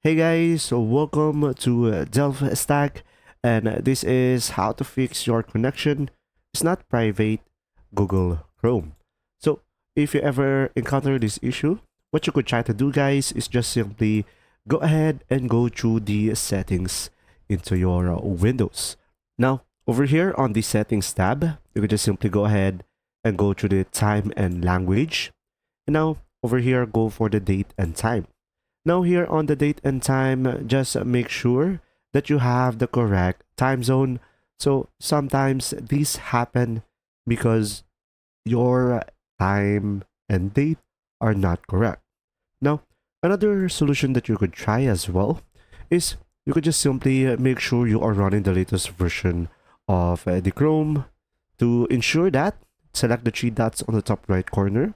Hey guys, so welcome to Delph Stack, and this is how to fix your connection. It's not private Google Chrome. So if you ever encounter this issue, what you could try to do, guys, is just simply go ahead and go through the settings into your Windows. Now, over here on the settings tab, you could just simply go ahead and go to the time and language. And now over here, go for the date and time. Now here on the date and time, just make sure that you have the correct time zone. So sometimes these happen because your time and date are not correct. Now, another solution that you could try as well is you could just simply make sure you are running the latest version of the Chrome. To ensure that, select the three dots on the top right corner,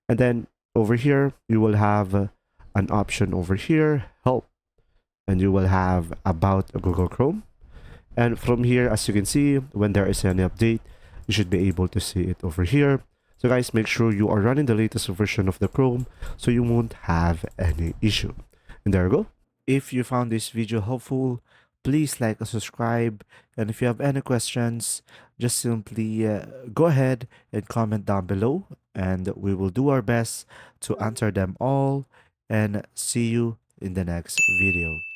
and then over here you will have an option over here, help, and you will have about Google Chrome. And from here, as you can see, when there is any update, you should be able to see it over here. So guys, make sure you are running the latest version of the Chrome so you won't have any issue. And there you go. If you found this video helpful, please like and subscribe. And if you have any questions, just simply go ahead and comment down below, and we will do our best to answer them all. And see you in the next video.